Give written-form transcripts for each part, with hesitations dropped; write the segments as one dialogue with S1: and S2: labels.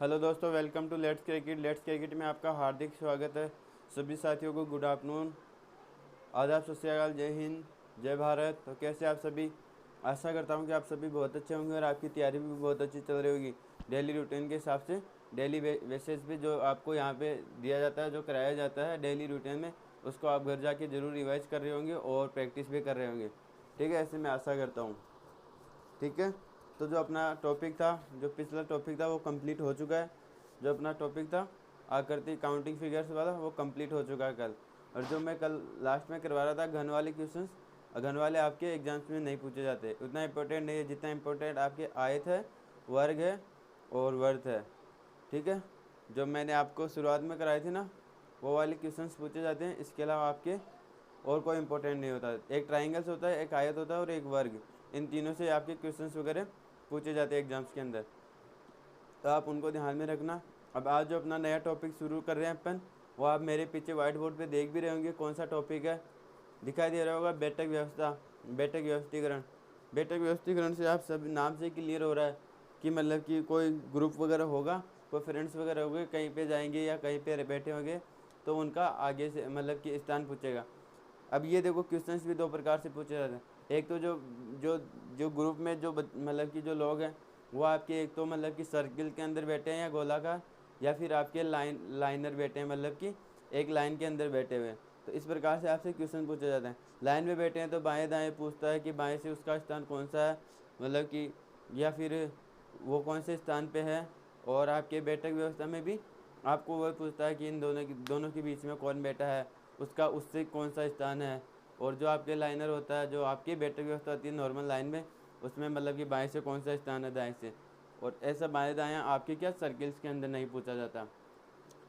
S1: Hello दोस्तों, welcome to let's cricket में आपका हार्दिक स्वागत है। सभी साथियों को गुड आफ्टरनून, आदाब, सत श्री अकाल, जय हिंद, जय भारत। तो कैसे आप सभी? आशा करता हूँ कि आप सभी बहुत अच्छे होंगे और आपकी तैयारी भी बहुत अच्छी चल रही होगी। डेली रूटीन के हिसाब से डेली बेसिस पे जो आपको यहाँ पे दिया जाता है, जो कराया जाता है डेली रूटीन में, उसको आप घर जाके ज़रूर रिवाइज कर रहे होंगे और प्रैक्टिस भी कर रहे होंगे। ठीक है, ऐसे मैं आशा करता हूँ। ठीक है, तो जो अपना टॉपिक था, जो पिछला टॉपिक था वो कंप्लीट हो चुका है। जो अपना टॉपिक था आकृति काउंटिंग फिगर्स वाला, वो कंप्लीट हो चुका है कल। और जो मैं कल लास्ट में करवा रहा था घन वाले क्वेश्चंस, घन वाले आपके एग्जाम्स में नहीं पूछे जाते, उतना इंपॉर्टेंट नहीं है जितना इंपॉर्टेंट आपके आयत है, वर्ग है और वर्थ है। ठीक है, जो मैंने आपको शुरुआत में कराए थे ना, वो वाले क्वेश्चंस पूछे जाते हैं। इसके अलावा आपके और कोई इंपॉर्टेंट नहीं होता। एक ट्राइंगल्स होता है, एक आयत होता है और एक वर्ग। इन तीनों से आपके क्वेश्चंस वगैरह पूछे जाते हैं एग्जाम्स के अंदर, तो आप उनको ध्यान में रखना। अब आज जो अपना नया टॉपिक शुरू कर रहे हैं अपन, वो आप मेरे पीछे व्हाइट बोर्ड पे देख भी रहे होंगे कौन सा टॉपिक है, दिखाई दे रहा होगा, बैठक व्यवस्था, बैठक व्यवस्थीकरण। बैठक व्यवस्थीकरण से आप सब नाम से क्लियर हो रहा है कि मतलब कि कोई ग्रुप वगैरह होगा, कोई फ्रेंड्स वगैरह होंगे, कहीं पे जाएंगे या कहीं पे बैठे होंगे, तो उनका आगे से मतलब कि स्थान पूछेगा। अब ये देखो, क्वेश्चंस भी दो प्रकार से पूछे जाते हैं। एक तो जो जो ग्रुप में जो मतलब कि जो लोग हैं, वो आपके एक तो मतलब कि सर्किल के अंदर बैठे हैं या गोलाकार, या फिर आपके लाइनर बैठे हैं, मतलब कि एक लाइन के अंदर बैठे हुए हैं। तो इस प्रकार से आपसे क्वेश्चन पूछे जाते हैं। लाइन में बैठे हैं तो बाएं दाएं पूछता है कि बाएं से उसका स्थान कौन सा है, मतलब कि, या फिर वो कौन से स्थान पे है। और आपके बैठक व्यवस्था में भी आपको वह पूछता है कि इन दोनों के बीच में कौन बैठा है, उसका उससे कौन सा स्थान है। और जो आपके लाइनर होता है, जो आपकी बैठक व्यवस्था होती है नॉर्मल लाइन में, उसमें मतलब कि बाएं से कौन सा स्थान है, दाएं से। और ऐसा बाएं दाएं आपके क्या सर्किल्स के अंदर नहीं पूछा जाता।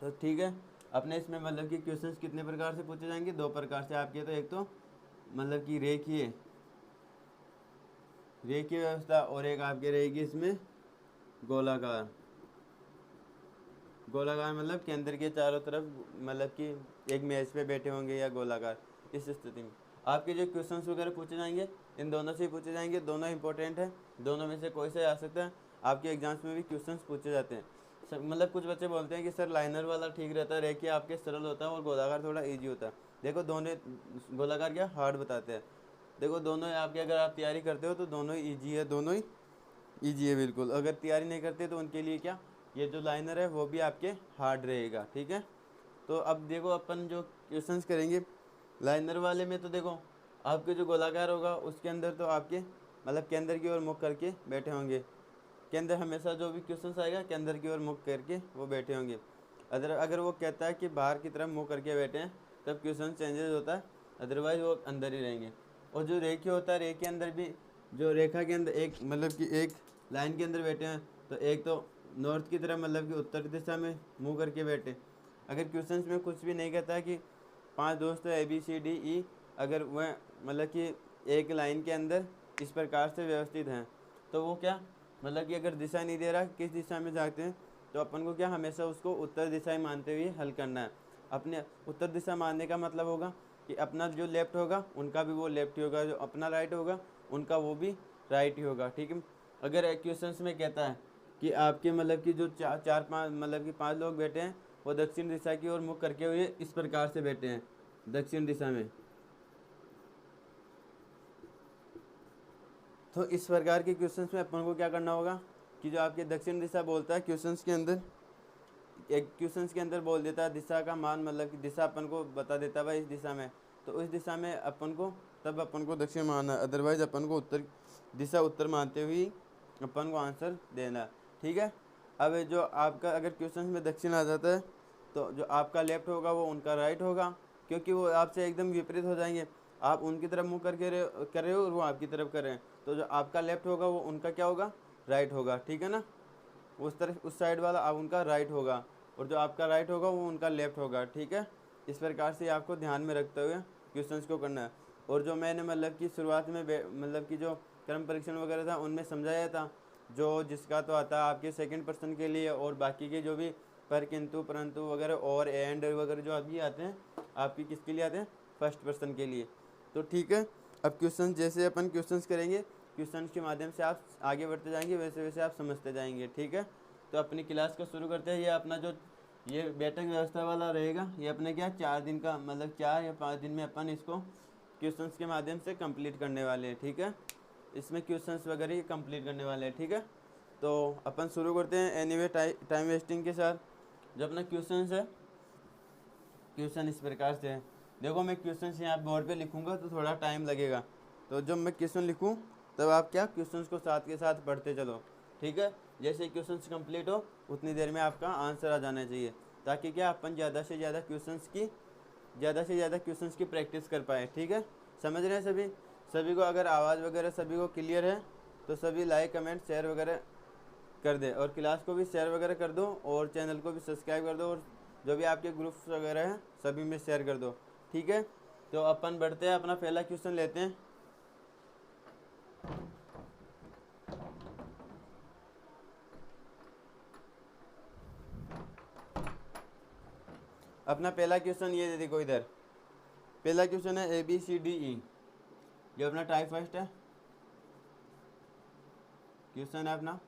S1: तो ठीक है, अपने इसमें मतलब कि क्वेश्चंस कितने प्रकार से पूछे जाएंगे? दो प्रकार से आपके। तो एक तो मतलब कि रेखीय रेखीय व्यवस्था, और एक आपके रहेगी इसमें गोलाकार। गोलाकार मतलब केंद्र के चारों तरफ, मतलब कि एक मेज पे बैठे होंगे या गोलाकार। इस स्थिति में आपके जो क्वेश्चंस वगैरह पूछे जाएंगे, इन दोनों से ही पूछे जाएंगे। दोनों इंपॉर्टेंट है, दोनों में से कोई से आ सकता है। आपके एग्जाम्स में भी क्वेश्चंस पूछे जाते हैं। मतलब कुछ बच्चे बोलते हैं कि सर लाइनर वाला ठीक रहता है, रेखीय आपके सरल होता है और गोलाकार थोड़ा ईजी होता है। देखो दोनों, गोलाकार क्या हार्ड बताते हैं। देखो दोनों आपके, अगर आप तैयारी करते हो तो दोनों ही ईजी है, दोनों ही ईजी है बिल्कुल। अगर तैयारी नहीं करते तो उनके लिए क्या, ये जो लाइनर है वो भी आपके हार्ड रहेगा। ठीक है, तो अब देखो अपन जो क्वेश्चंस करेंगे लाइनर वाले में, तो देखो आपके जो गोलाकार होगा उसके अंदर तो आपके मतलब केंद्र की ओर मुख करके बैठे होंगे। केंद्र हमेशा जो भी क्वेश्चंस आएगा केंद्र की ओर मुख करके वो बैठे होंगे। अगर अगर वो कहता है कि बाहर की तरफ मुँह करके बैठे हैं, तब क्वेश्चन चेंजेस होता है, अदरवाइज वो अंदर ही रहेंगे। और जो रेखीय होता है, रेखा के अंदर भी, जो रेखा के अंदर एक मतलब कि एक लाइन के अंदर बैठे हैं, तो एक तो नॉर्थ की तरफ मतलब कि उत्तर दिशा में मुँह करके बैठे। अगर क्वेश्चंस में कुछ भी नहीं कहता है कि पांच दोस्त है ABCDE, अगर वह मतलब कि एक लाइन के अंदर इस प्रकार से व्यवस्थित हैं, तो वो क्या, मतलब कि अगर दिशा नहीं दे रहा किस दिशा में जाते हैं, तो अपन को क्या हमेशा उसको उत्तर दिशा ही मानते हुए हल करना है। अपने उत्तर दिशा मानने का मतलब होगा कि अपना जो लेफ्ट होगा उनका भी वो लेफ्ट ही होगा, जो अपना राइट होगा उनका वो भी राइट ही होगा। ठीक है, अगर क्वेश्चंस में कहता है कि आपके मतलब कि जो चार पाँच मतलब कि पांच लोग बैठे हैं, वो दक्षिण दिशा की ओर मुख करके हुए इस प्रकार से बैठे हैं, दक्षिण दिशा में, तो इस प्रकार के क्वेश्चंस में अपन को क्या करना होगा कि जो आपके दक्षिण दिशा बोलता है क्वेश्चंस के अंदर, एक क्वेश्चंस के अंदर बोल देता है दिशा का मान, मतलब कि दिशा अपन को बता देता है भाई इस दिशा में, तो उस दिशा में अपन को, तब अपन को दक्षिण मानना है, अदरवाइज अपन को उत्तर दिशा उत्तर मानते हुए अपन को आंसर देना है। ठीक है, अब जो आपका अगर क्वेश्चन में दक्षिण आ जाता है, तो जो आपका लेफ्ट होगा वो उनका राइट होगा, क्योंकि वो आपसे एकदम विपरीत हो जाएंगे। आप उनकी तरफ मुँह करके कर रहे हो और वो आपकी तरफ कर रहे हैं, तो जो आपका लेफ्ट होगा वो उनका क्या होगा, राइट होगा। ठीक है ना, उस तरफ उस साइड वाला अब उनका राइट होगा, और जो आपका राइट होगा वो उनका लेफ्ट होगा। ठीक है, इस प्रकार से आपको ध्यान में रखते हुए क्वेश्चंस को करना है। और जो मैंने मतलब कि शुरुआत में मतलब कि जो क्रम परीक्षण वगैरह था उनमें समझाया था, जो जिसका तो आता है आपके सेकंड पर्सन के लिए, और बाकी के जो भी पर, किंतु, परंतु वगैरह और एंड वगैरह जो अभी आते हैं आपकी किसके लिए आते हैं, फर्स्ट पर्सन के लिए। तो ठीक है, अब क्वेश्चन जैसे अपन क्वेश्चंस करेंगे, क्वेश्चन के माध्यम से आप आगे बढ़ते जाएंगे, वैसे वैसे आप समझते जाएंगे। ठीक है, तो अपनी क्लास को शुरू करते हैं। ये अपना जो ये बैठक व्यवस्था वाला रहेगा, ये अपने क्या 4 दिन का मतलब 4 या 5 दिन में अपन इसको क्वेश्चंस के माध्यम से कंप्लीट करने वाले हैं, ठीक है। इसमें क्वेश्चंस वगैरह ये कंप्लीट करने वाले हैं, ठीक है। तो अपन शुरू करते हैं एनीवे टाइम वेस्टिंग के साथ। जो अपना क्वेश्चंस है, क्वेश्चन इस प्रकार से है। देखो मैं क्वेश्चन यहाँ बोर्ड पे लिखूँगा तो थोड़ा टाइम लगेगा, तो जब मैं क्वेश्चन लिखूँ तब आप क्या क्वेश्चंस को साथ के साथ पढ़ते चलो, ठीक है। जैसे क्वेश्चंस कंप्लीट हो उतनी देर में आपका आंसर आ जाना चाहिए, ताकि क्या अपन ज़्यादा से ज़्यादा क्वेश्चंस की प्रैक्टिस कर पाए, ठीक है। समझ रहे हैं सभी को? अगर आवाज़ वगैरह सभी को क्लियर है तो सभी लाइक कमेंट शेयर वगैरह कर दे, और क्लास को भी शेयर वगैरह कर दो, और चैनल को भी सब्सक्राइब कर दो, और जो भी आपके ग्रुप्स वगैरह हैं सभी में शेयर कर दो, ठीक है। तो अपन बढ़ते हैं, अपना पहला क्वेश्चन लेते हैं। अपना पहला क्वेश्चन ये देखो, इधर पहला क्वेश्चन है ABCDE, जो अपना टाइप फर्स्ट है क्वेश्चन है अपना।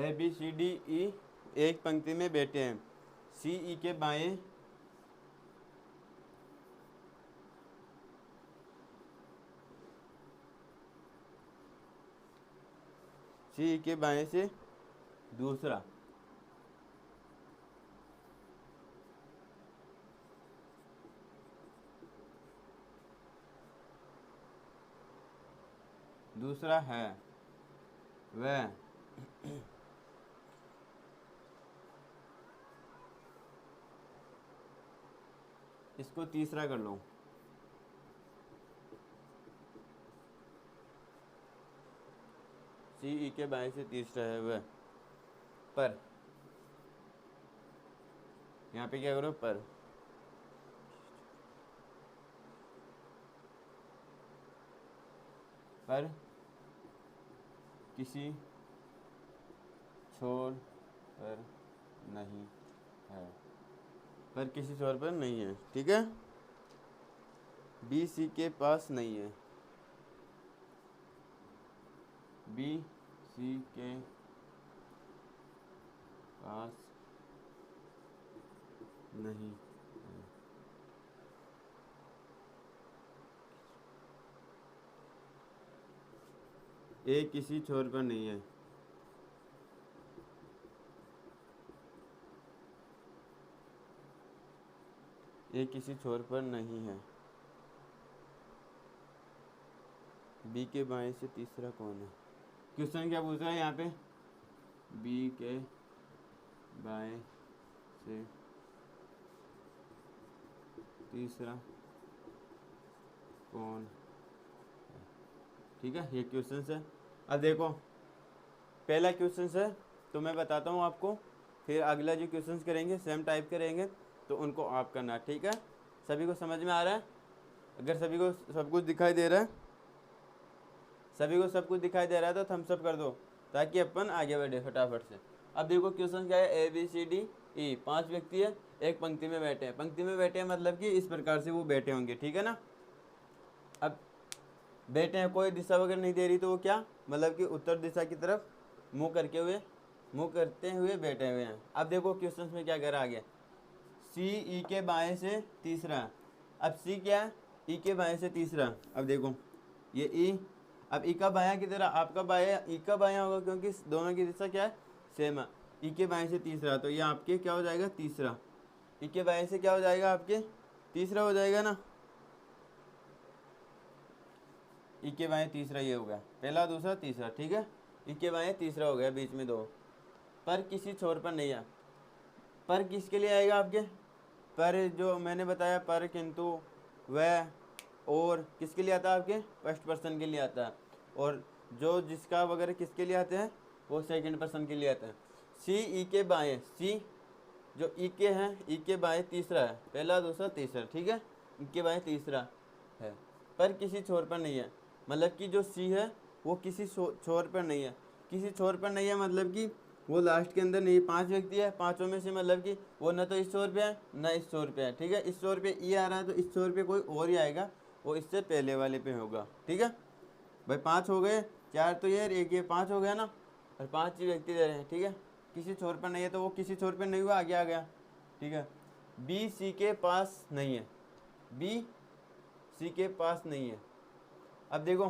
S1: ABCDE एक पंक्ति में बैठे हैं, CE के बाएं से दूसरा है वह इसको तीसरा कर लो, CE के बाएं से तीसरा है वह, पर यहाँ पे क्या करो, पर किसी छोर पर नहीं है, पर किसी छोर पर नहीं है, ठीक है। BC के पास नहीं है, BC के पास नहीं है। A किसी छोर पर नहीं है, A किसी छोर पर नहीं है। B के बाएं से तीसरा कौन है? क्वेश्चन क्या पूछ रहा है यहाँ पे? B के बाएं से तीसरा कौन है, ठीक है। ये क्वेश्चन है। अब देखो पहला क्वेश्चन है तो मैं बताता हूँ आपको, फिर अगला जो क्वेश्चन करेंगे सेम टाइप करेंगे तो उनको आप करना, ठीक है। सभी को समझ में आ रहा है? अगर सभी को सब कुछ दिखाई दे रहा है, तो थम्स अप कर दो, ताकि अपन आगे बढ़े फटाफट से। अब देखो क्वेश्चन क्या है, ABCDE 5 व्यक्ति है, एक पंक्ति में बैठे हैं। पंक्ति में बैठे हैं मतलब कि इस प्रकार से वो बैठे होंगे, ठीक है ना। अब बैठे हैं, कोई दिशा वगैरह नहीं दे रही, तो वो क्या मतलब कि उत्तर दिशा की तरफ मुँह करते हुए बैठे हुए हैं। अब देखो क्वेश्चन में क्या करा गया, CE के बाएं से तीसरा। अब C क्या है, E के बाएं से तीसरा। अब देखो ये E, अब E का बायां की तरह आपका बायां E का बायां होगा, क्योंकि दोनों की दिशा क्या है, सेम है। E के बाएं से तीसरा, तो ये आपके क्या हो जाएगा, तीसरा। E के बाएं से क्या हो जाएगा, आपके तीसरा हो जाएगा ना। E के बाएं तीसरा, ये हो गया पहला, दूसरा, तीसरा, ठीक है। E के बाएं तीसरा हो गया, बीच में 2। पर किसी छोर पर नहीं है। पर किसके लिए आएगा आपके, पर जो मैंने बताया, पर, किंतु, वह, और किसके लिए आता है आपके, फर्स्ट पर्सन के लिए आता है। और जो जिसका वगैरह किसके लिए आते हैं, वो सेकंड पर्सन के लिए आते हैं। CE के बाएं, C जो E के हैं, E के बाएं तीसरा है, पहला, दूसरा, तीसरा, ठीक है। E के बाएं तीसरा है, पर किसी छोर पर नहीं है। मतलब कि जो C है, E के बाएं तीसरा है, पहला, दूसरा, तीसरा, ठीक है। E के बाएं तीसरा है, पहला, दूसरा, तीसरा, ठीक है। E के बाएं तीसरा है, पहला, दूसरा, तीसरा है, पर किसी छोर पर नहीं है, मतलब कि जो C है वो किसी छोर पर नहीं है। किसी छोर पर नहीं है मतलब कि वो लास्ट के अंदर नहीं, 5 व्यक्ति है, पांचों में से मतलब कि वो न तो इस छोर पे है न इस छोर पे है, ठीक है। इस छोर पे ई आ रहा है तो इस छोर पे कोई और ही आएगा, वो इससे पहले वाले पे होगा, ठीक है भाई। 5 हो गए, 4 तो ये और 1 ये, 5 हो गया ना, और 5 ही व्यक्ति दे रहे हैं, ठीक है। किसी छोर पर नहीं है तो वो किसी छोर पर नहीं हुआ, आगे आ गया, ठीक है। बी सी के पास नहीं है, बी सी के पास नहीं है। अब देखो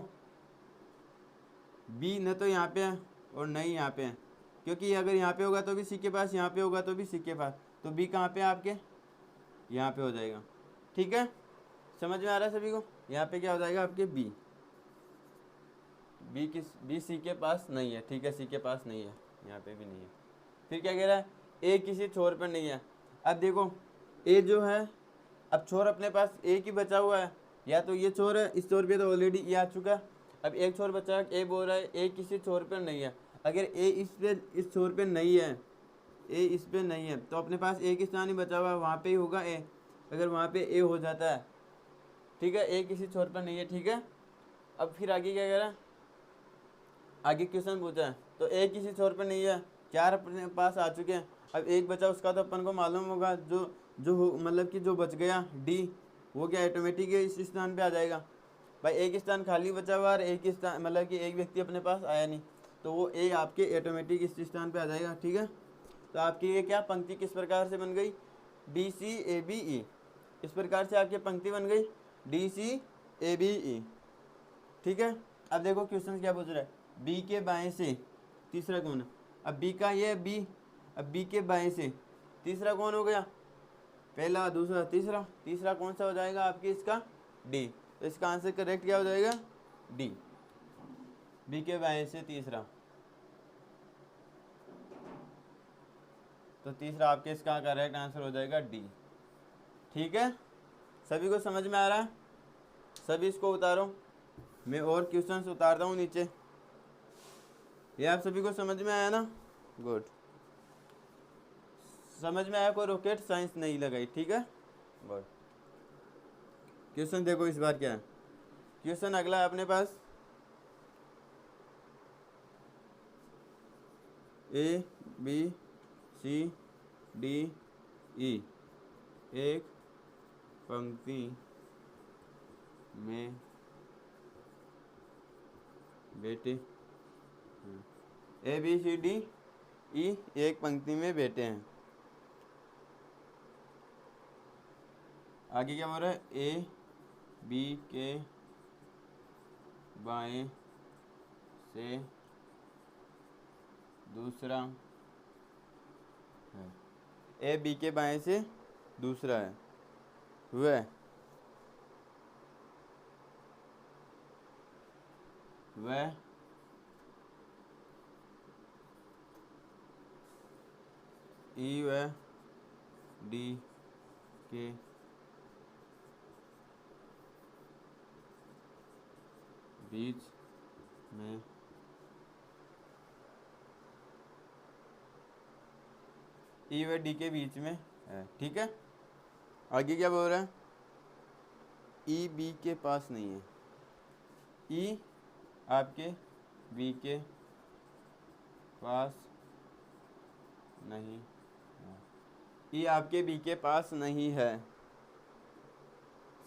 S1: बी न तो यहाँ पे है और न ही यहाँ पे है, क्योंकि अगर यहाँ पे होगा तो भी सी के पास, यहाँ पे होगा तो भी सी के पास, तो बी कहाँ पे है आपके, यहाँ पे हो जाएगा, ठीक है। समझ में आ रहा है सभी को, यहाँ पे क्या हो जाएगा आपके बी, बी सी के पास नहीं है, ठीक है, सी के पास नहीं है, यहाँ पे भी नहीं है। फिर क्या कह रहा है, ए किसी छोर पर नहीं है। अब देखो ए जो है, अब छोर अपने पास एक ही बचा हुआ है, या तो ये छोर है, इस छोर पे तो ऑलरेडी ये आ चुका है। अब एक छोर बचा है, ए बोल रहा है ए किसी छोर पर नहीं है। अगर ए इस छोर पे नहीं है, ए इस पे नहीं है, तो अपने पास एक ही स्थान ही बचा हुआ है, वहाँ पे ही होगा ए। अगर वहाँ पे ए हो जाता है, ठीक है, ए किसी छोर पर नहीं है, ठीक है। अब फिर आगे क्या कह रहा है, आगे क्वेश्चन पूछा है, तो ए किसी छोर पर नहीं है, 4 अपने पास आ चुके हैं। अब एक बचा, उसका तो अपन को मालूम होगा, जो मतलब कि जो बच गया डी, वो क्या ऑटोमेटिक इस स्थान पे आ जाएगा भाई। एक स्थान खाली बचा हुआ और एक स्थान मतलब कि एक व्यक्ति अपने पास आया नहीं, तो वो ए आपके ऑटोमेटिक इस स्थान पे आ जाएगा, ठीक है। तो आपकी ये क्या पंक्ति किस प्रकार से बन गई, D C A B E, इस प्रकार से आपकी पंक्ति बन गई D C A B E, ठीक है। अब देखो क्वेश्चन क्या पूछ रहा है, बी के बाएं से तीसरा कौन है। अब बी का ये बी, अब बी के बाएं से तीसरा कौन हो गया, पहला, दूसरा, तीसरा, तीसरा कौन सा हो जाएगा आपकी इसका डी। तो इसका आंसर करेक्ट क्या हो जाएगा, डी, बी के बाएं से तीसरा। तो तीसरा आपके इसका करेक्ट आंसर हो जाएगा डी, ठीक है। सभी को समझ में आ रहा है, सभी इसको उतारो, मैं और क्वेश्चंस उतारता हूँ नीचे। ये आप सभी को समझ में आया ना, गुड, समझ में आया, कोई रॉकेट साइंस नहीं लगाई, ठीक है, गुड। क्वेश्चन देखो इस बार क्या है, क्वेश्चन अगला है अपने पास, ए बी सी डी ई एक पंक्ति में बैठे, ए बी सी डी ई एक पंक्ति में बैठे हैं। आगे क्या बोल रहा है, ए बी के बाएं से दूसरा है, ए बी के बाएं से दूसरा है, वह ई व डी के बीच में ई व डी के बीच में है, ठीक है। आगे क्या बोल रहा है, ई बी के पास नहीं है, ई आपके बी के पास नहीं है, ई आपके बी के पास नहीं है,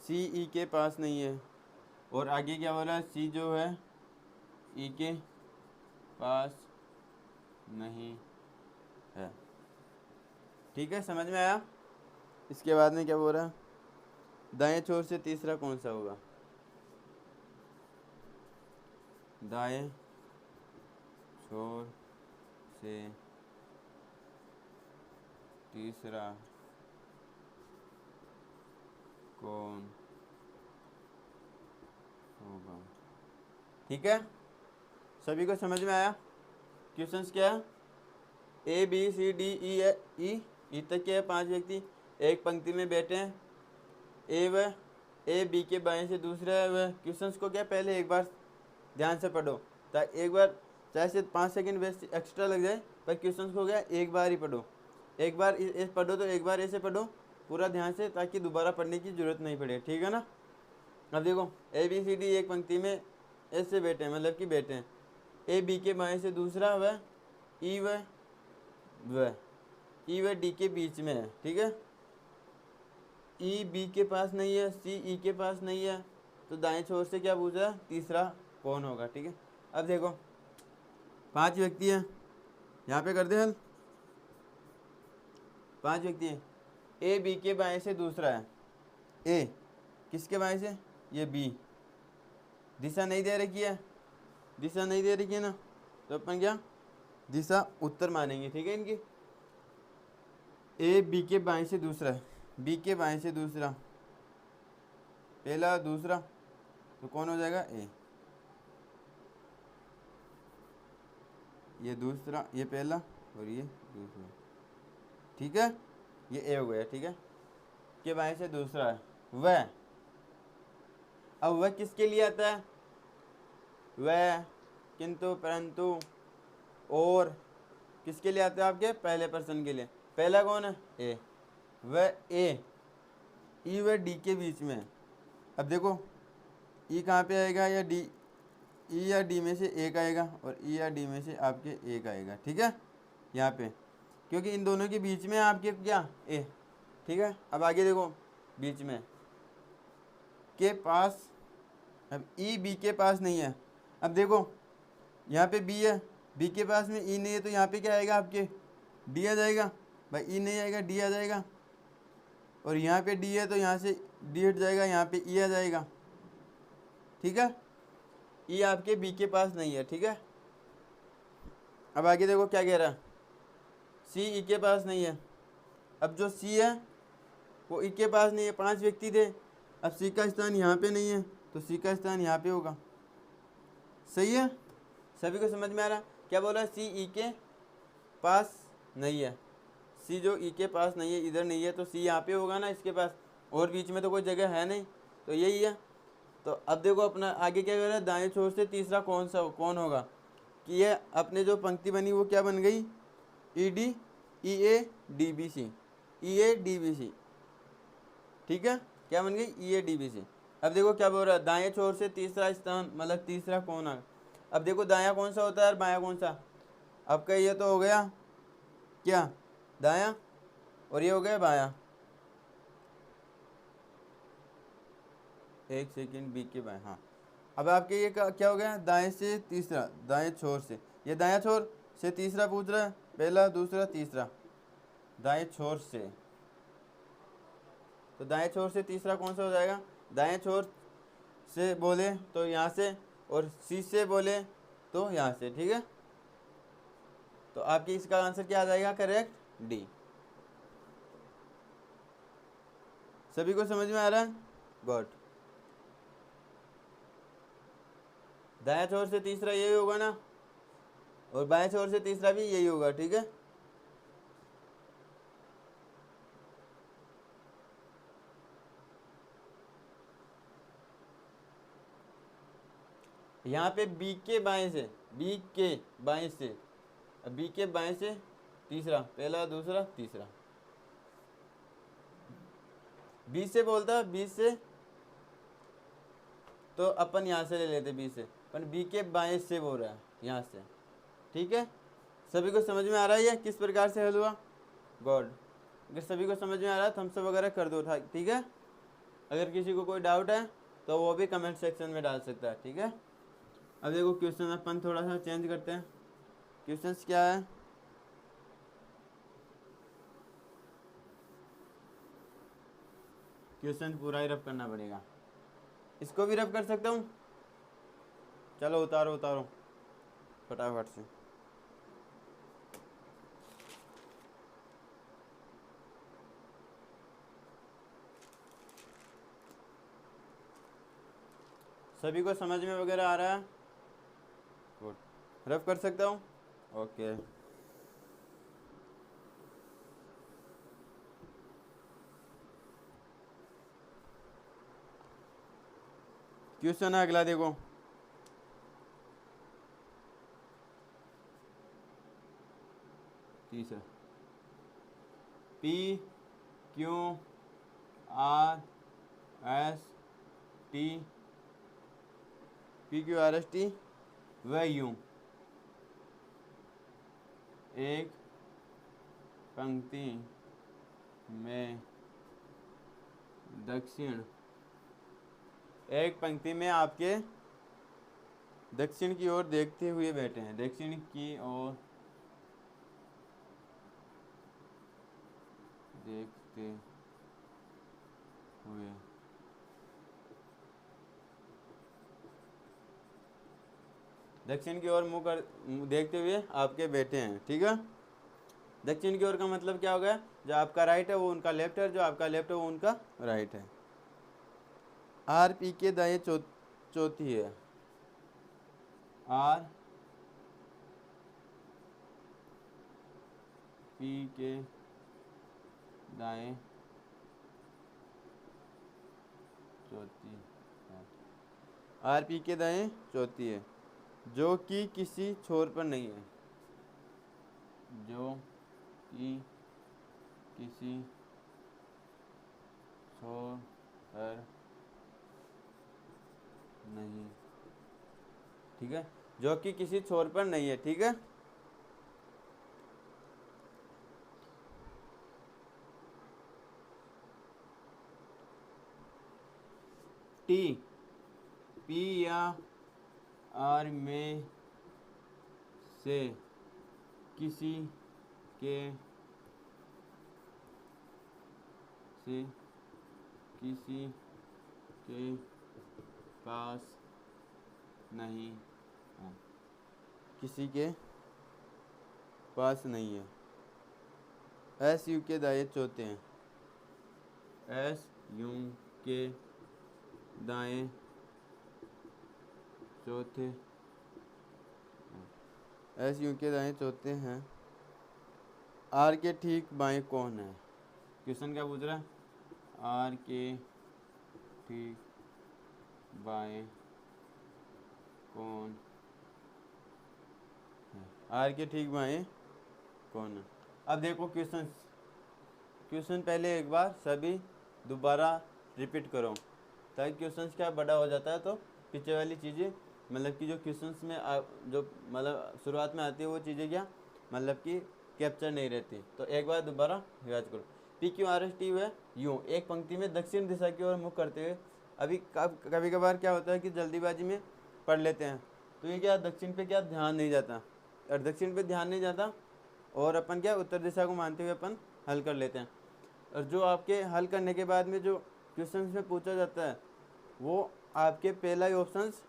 S1: सी ई के पास नहीं है, और आगे क्या बोला, सी जो है ई के पास नहीं है, ठीक है, समझ में आया। इसके बाद में क्या बोल रहा है, दाएं छोर से तीसरा कौन सा होगा, दाएं छोर से तीसरा कौन होगा, ठीक है। सभी को समझ में आया, क्वेश्चंस क्या है, ए बी सी डी ई तक के 5 व्यक्ति एक पंक्ति में बैठे हैं, ए बी के बाएं से दूसरा है वह। क्वेश्चंस को क्या पहले एक बार ध्यान से पढ़ो, ताकि एक बार चाहे से 5 सेकंड वेस्ट एक्स्ट्रा लग जाए, पर क्वेश्चंस को क्या एक बार ही पढ़ो, एक बार पढ़ो तो एक बार ऐसे पढ़ो पूरा ध्यान से, ताकि दोबारा पढ़ने की जरूरत नहीं पड़े, ठीक है ना। अब देखो ए बी सी डी एक पंक्ति में ऐसे बैठे हैं, मतलब कि बैठे हैं। ए बी के बाएं से दूसरा, व ई व ई व डी के बीच में है, ठीक है। ई बी के पास नहीं है, सी ई के पास नहीं है, तो दाएं छोर से क्या पूछ रहा है, तीसरा कौन होगा, ठीक है। अब देखो 5 व्यक्ति हैं, यहाँ पे कर दे हल। 5 व्यक्ति हैं, ए बी के बाएं से दूसरा है, ए किसके बाएं से, ये बी। दिशा नहीं दे रखी है, दिशा नहीं दे रखी है ना, तो अपन क्या दिशा उत्तर मानेंगे, ठीक है इनकी। ए बी के बाएं से दूसरा है, बी के बाएं से दूसरा, पहला दूसरा, तो कौन हो जाएगा, ए। ये दूसरा, ये पहला और ये दूसरा, ठीक है। ये ए हो गया, ठीक है। के बाएं से दूसरा है वह। अब वह किसके लिए आता है, वह, किंतु, परंतु, और किसके लिए आता है, आपके पहले पर्सन के लिए। पहला कौन है, ए, वह ए, ई व डी के बीच में है। अब देखो ई कहाँ पे आएगा, या डी, ई या डी में से एक आएगा और ई या डी में से आपके एक आएगा, ठीक है, यहाँ पे, क्योंकि इन दोनों के बीच में आपके क्या, ए, ठीक है। अब आगे देखो बीच में के पास, अब ई बी के पास नहीं है। अब देखो यहाँ पे बी है, बी के पास में ई नहीं है, तो यहाँ पे क्या आएगा, आपके डी आ जाएगा, भाई ई नहीं आएगा, डी आ जाएगा। और यहाँ पे डी है तो यहाँ से डी हट जाएगा, यहाँ पे ई आ जाएगा, ठीक है। ई आपके बी के पास नहीं है, ठीक है। अब आगे देखो क्या कह रहा है, सी ई के पास नहीं है। अब जो सी है वो ई के पास नहीं है, 5 व्यक्ति थे। अब सी का स्थान यहाँ पे नहीं है, तो सी का स्थान यहाँ पे होगा, सही है। सभी को समझ में आ रहा, क्या बोला, सी ई के पास नहीं है, सी जो ई के पास नहीं है, इधर नहीं है, तो सी यहाँ पे होगा ना, इसके पास, और बीच में तो कोई जगह है नहीं, तो यही है। तो अब देखो अपना आगे क्या कर रहा है, दाएं छोर से तीसरा कौन होगा, कि ये अपने जो पंक्ति बनी वो क्या बन गई, E D, E A D B C, E A D B C, ठीक है, क्या बन गई, ई ए डी बी सी। अब देखो क्या बोल रहा है, दाएं छोर से तीसरा स्थान, मतलब तीसरा कौन आ। अब देखो दाया कौन सा होता है और बायां कौन सा। आपका ये तो हो गया क्या, दाया, और ये हो गया बायां। एक सेकंड, बी के बाएं, हाँ। अब आपके ये क्या हो गया, दाएं से तीसरा, दाएं छोर से, ये दायां छोर से तीसरा पूछ रहा है, पहला दूसरा तीसरा, दाएं छोर से, तो दाएं छोर से तीसरा कौन सा हो जाएगा, दाएं छोर से बोले तो यहाँ से, और सी से बोले तो यहाँ से, ठीक है। तो आपकी इसका आंसर क्या आ जाएगा, करेक्ट, डी। सभी को समझ में आ रहा है, गॉड। दाएं छोर से तीसरा यही होगा ना, और बाएं छोर से तीसरा भी यही होगा, ठीक है। यहाँ पे बी के बाएं से, बी के बाएं से, अब बी के बाएं से तीसरा, पहला दूसरा तीसरा, बी से बोलता, बी से तो अपन यहाँ से ले लेते, बी से, पर बी के बाएं से बोल रहा है यहाँ से, ठीक है। सभी को समझ में आ रहा है ये किस प्रकार से हल हुआ, गॉड। अगर सभी को समझ में आ रहा है थम्स अप वगैरह कर दो, ठीक है। अगर किसी को कोई डाउट है तो वो भी कमेंट सेक्शन में डाल सकता है, ठीक है। अब देखो क्वेश्चन अपन थोड़ा सा चेंज करते हैं। क्वेश्चंस क्या है, क्वेश्चन पूरा ही रब करना पड़ेगा, इसको भी रब कर सकता हूँ, चलो उतारो उतारो फटाफट से। सभी को समझ में वगैरह आ रहा है, गुड, रब कर सकता हूँ, ओके। क्वेश्चन है अगला, देखो तीसरा, P Q R S T PQRST वह यूं एक पंक्ति में दक्षिण, एक पंक्ति में आपके दक्षिण की ओर देखते हुए बैठे हैं, दक्षिण की ओर देखते हुए, दक्षिण की ओर मुंह कर देखते हुए आपके बैठे हैं। ठीक है, दक्षिण की ओर का मतलब क्या हो गया, जो आपका राइट है वो उनका लेफ्ट है, जो आपका लेफ्ट है वो उनका राइट है। आर पी के दाएं चौथी है, आर पी के दाएं चौथी है, आर पी के दाएं चौथी है, जो कि किसी छोर पर नहीं है, जो कि किसी छोर पर नहीं। ठीक है, जो कि किसी छोर पर नहीं है। ठीक है, टी पी या आर में से किसी के पास नहीं है, किसी के पास नहीं है। एस यू के दाएं चौथे हैं, एस यू के दाएं चौथे, एस यू के दाएं चौथे हैं। आर के ठीक बाएं कौन है? क्वेश्चन क्या पूछ रहा है? आर के ठीक बाएं कौन है? आर के ठीक बाएं कौन है? अब देखो क्वेश्चन पहले एक बार सभी दोबारा रिपीट करो, ताकि क्वेश्चन क्या बड़ा हो जाता है तो पीछे वाली चीज़ें मतलब कि जो क्वेश्चंस में जो मतलब शुरुआत में आती है वो चीज़ें क्या मतलब कि कैप्चर नहीं रहती। तो एक बार दोबारा याद करो। PQRST हुआ यूँ एक पंक्ति में दक्षिण दिशा की ओर मुख करते हुए। अभी कभी कभार क्या होता है कि जल्दीबाजी में पढ़ लेते हैं, तो ये क्या दक्षिण पे क्या ध्यान नहीं जाता, और दक्षिण पे ध्यान नहीं जाता और अपन क्या उत्तर दिशा को मानते हुए अपन हल कर लेते हैं। और जो आपके हल करने के बाद में जो क्वेश्चंस में पूछा जाता है वो आपके पहला ही ऑप्शंस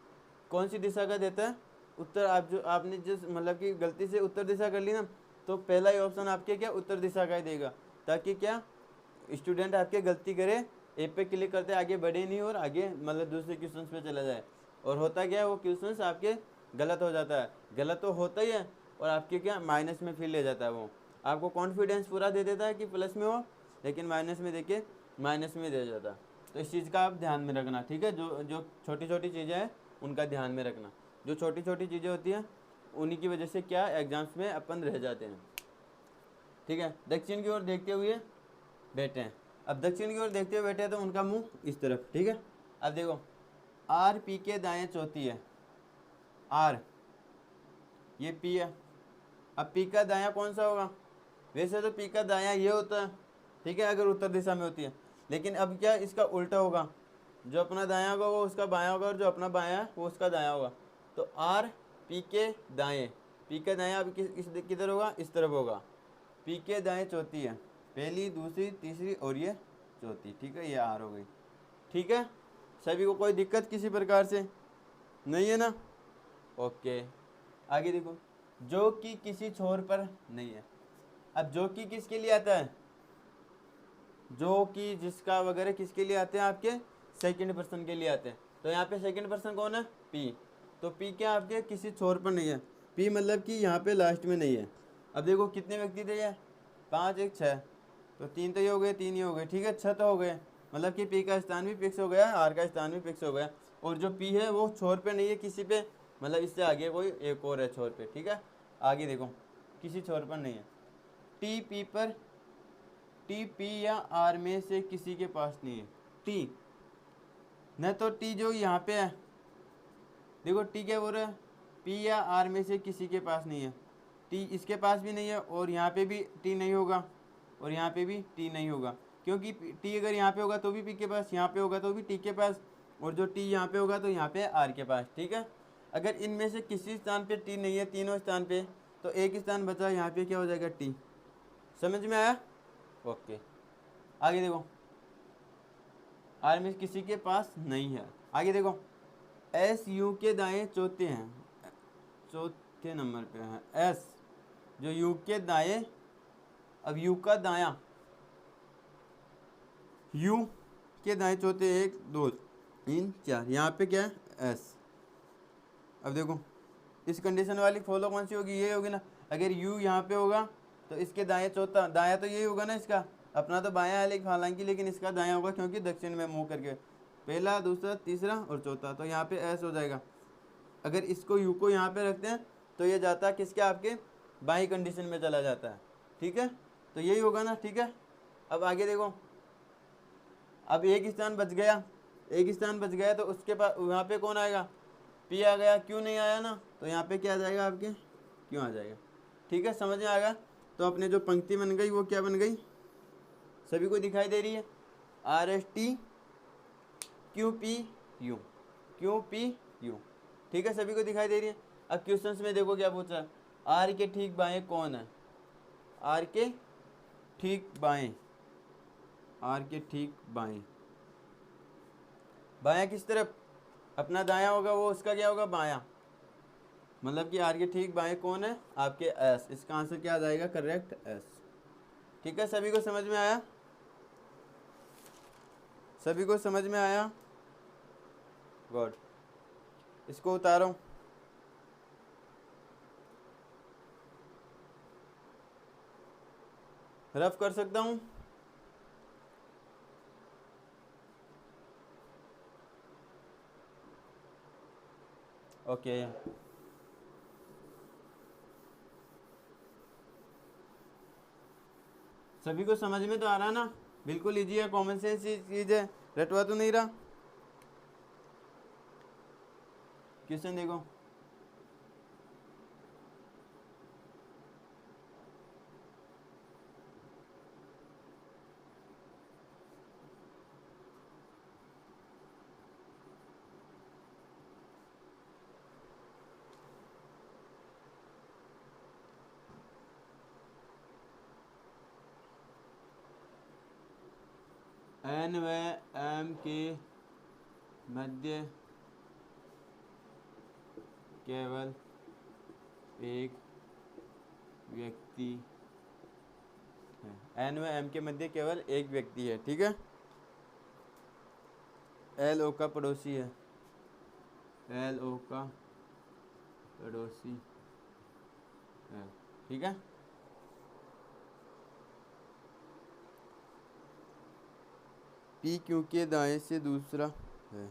S1: कौन सी दिशा का देता है, उत्तर। आपने जिस मतलब कि गलती से उत्तर दिशा कर ली ना, तो पहला ही ऑप्शन आपके क्या उत्तर दिशा का ही देगा, ताकि क्या स्टूडेंट आपके गलती करे, ए पे क्लिक करते आगे बढ़े नहीं और आगे मतलब दूसरे क्वेश्चंस पे चला जाए। और होता क्या है वो क्वेश्चंस आपके गलत हो जाता है, गलत तो होता ही है और आपके क्या माइनस में फिर ले जाता है। वो आपको कॉन्फिडेंस पूरा दे देता है कि प्लस में हो, लेकिन माइनस में देखिए माइनस में दे जाता है। तो इस चीज़ का आप ध्यान में रखना। ठीक है, जो जो छोटी छोटी चीज़ें हैं उनका ध्यान में रखना। जो छोटी छोटी चीज़ें होती हैं उन्हीं की वजह से क्या एग्जाम्स में अपन रह जाते हैं। ठीक है, दक्षिण की ओर देखते हुए बैठे हैं। अब दक्षिण की ओर देखते हुए बैठे हैं तो उनका मुंह इस तरफ। ठीक है, अब देखो आर पी के दाएं चौथी है, आर ये पी है। अब पी का दायां कौन सा होगा? वैसे तो पी का दायां ये होता है, ठीक है, अगर उत्तर दिशा में होती है। लेकिन अब क्या इसका उल्टा होगा, जो अपना दायां होगा वो उसका बायां होगा और जो अपना बायां है वो उसका दायां होगा। तो आर पी के दाएं, पी के दायां अब किधर होगा? इस तरफ होगा। पी के दाएं चौथी है, पहली दूसरी तीसरी और ये चौथी। ठीक है, ये आर हो गई। ठीक है, सभी को कोई दिक्कत किसी प्रकार से नहीं है ना? ओके, आगे देखो, जो कि किसी छोर पर नहीं है। अब जो कि किसके लिए आता है? जो कि जिसका वगैरह किसके लिए आते हैं? आपके सेकंड पर्सन के लिए आते हैं। तो यहाँ पे सेकंड पर्सन कौन है? पी। तो पी क्या आपके किसी छोर पर नहीं है, पी मतलब कि यहाँ पे लास्ट में नहीं है। अब देखो कितने व्यक्ति थे ये? 5 1 6, तो 3 तो ये हो गए, 3 ही हो गए। ठीक है, 6 तो हो गए, मतलब कि पी का स्थान भी फिक्स हो गया, आर का स्थान भी फिक्स हो गया। और जो पी है वो छोर पे नहीं है किसी पे, मतलब इससे आगे कोई एक और है छोर पे। ठीक है, आगे देखो किसी छोर पर नहीं है। टी पी पर, टी पी या आर में से किसी के पास नहीं है। टी न तो टी जो यहाँ पे है देखो टी क्या बोल रहा है, पी या आर में से किसी के पास नहीं है, टी इसके पास भी नहीं है और यहाँ पे भी टी नहीं होगा और यहाँ पे भी टी नहीं होगा, क्योंकि टी अगर यहाँ पे होगा तो भी पी के पास, यहाँ पे होगा तो भी टी के पास, और जो टी यहाँ पे होगा तो यहाँ पे आर के पास। ठीक है, अगर इनमें से किसी स्थान पे टी नहीं है, तीनों स्थान पे, तो एक स्थान बचा, यहाँ पे क्या हो जाएगा, टी। समझ में आया? ओके, आगे देखो, आर में किसी के पास नहीं है। आगे देखो, एस यू के दाएं चौथे हैं, चौथे नंबर पे है एस, जो यू के दाएं, अब यू का दाया, यू के दाएं चौथे 1 2 3 4, यहाँ पे क्या है, एस। अब देखो इस कंडीशन वाली फॉलो कौन सी होगी, ये होगी ना। अगर यू यहाँ पे होगा तो इसके दाएं चौथा, दाया तो यही होगा ना इसका, अपना तो बायां है लेकिन हालांकि, लेकिन इसका दाया होगा क्योंकि दक्षिण में मुंह करके, पहला दूसरा तीसरा और चौथा, तो यहाँ पे एस हो जाएगा। अगर इसको यू को यहाँ पे रखते हैं तो ये जाता है किसके, आपके बाई कंडीशन में चला जाता है। ठीक है, तो यही होगा ना। ठीक है, अब आगे देखो, अब एक स्थान बच गया, एक स्थान बच गया तो उसके पास वहाँ पे कौन आएगा, पी आ गया, क्यों नहीं आया ना, तो यहाँ पे क्या आ जाएगा आपके, क्यों आ जाएगा। ठीक है, समझ में आ गया। तो अपने जो पंक्ति बन गई वो क्या बन गई, सभी को दिखाई दे रही है, R S T Q P U, Q P U. ठीक है, सभी को दिखाई दे रही है। अब क्वेश्चंस में देखो क्या पूछा है, आर के ठीक बाएं कौन है, आर के ठीक बाएं, आर के ठीक बाएं, बायां किस तरफ, अपना दायां होगा वो उसका क्या होगा, बायां, मतलब कि आर के ठीक बाएं कौन है, आपके एस। इसका आंसर क्या आ जाएगा, करेक्ट एस। ठीक है, सभी को समझ में आया, सभी को समझ में आया, गुड। इसको उतारो, रफ कर सकता हूँ। ओके, सभी को समझ में तो आ रहा ना, बिल्कुल इजी है, कॉमन सेंस चीज है, रटवा तो नहीं रहा। क्वेश्चन देखो, एन व एम के मध्य केवल एक व्यक्ति है, एन व एम के मध्य केवल एक व्यक्ति है। ठीक है, एल ओ का पड़ोसी है, एल ओ का पड़ोसी है। ठीक है, पी क्यू के दाएं से दूसरा है,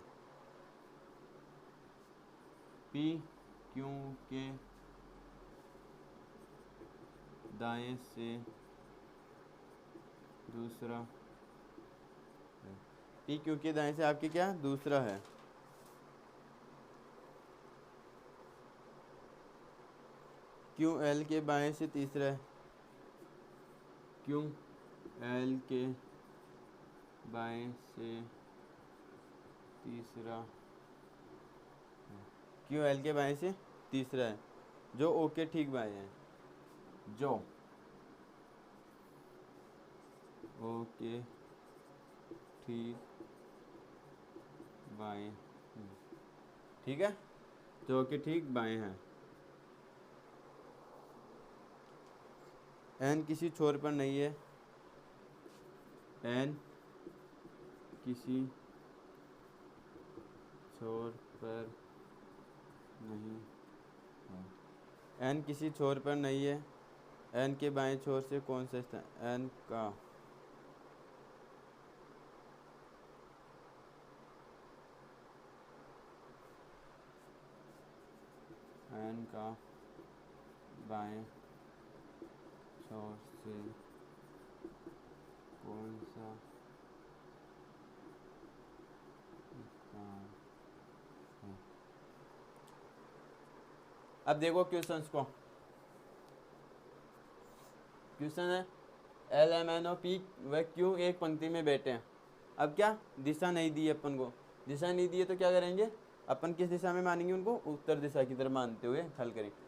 S1: पी क्यू के दाएं से दूसरा है, पी क्यू के दाएं से आपके क्या दूसरा है, क्यू एल के बाएं से तीसरा है, क्यू एल के बाएं से तीसरा है, क्यू एल के बाएं से तीसरा है, जो ओ के ठीक बाएं है, जो ओ के ठीक बाएं। ठीक है, जो ओ के ठीक बाएं हैं। एन किसी छोर पर नहीं है, एन किसी छोर पर नहीं है, एन किसी छोर पर नहीं है, एन के बाएं छोर से कौन सा स्थान, एन का एन का बाएं छोर से कौन सा स्थान है। अब देखो क्वेश्चंस को, क्वेश्चन है L M N O P व क्यू एक पंक्ति में बैठे हैं। अब क्या, दिशा नहीं दी है अपन को, दिशा नहीं दी है तो क्या करेंगे अपन, किस दिशा में मानेंगे उनको, उत्तर दिशा की तरफ मानते हुए हल करेंगे।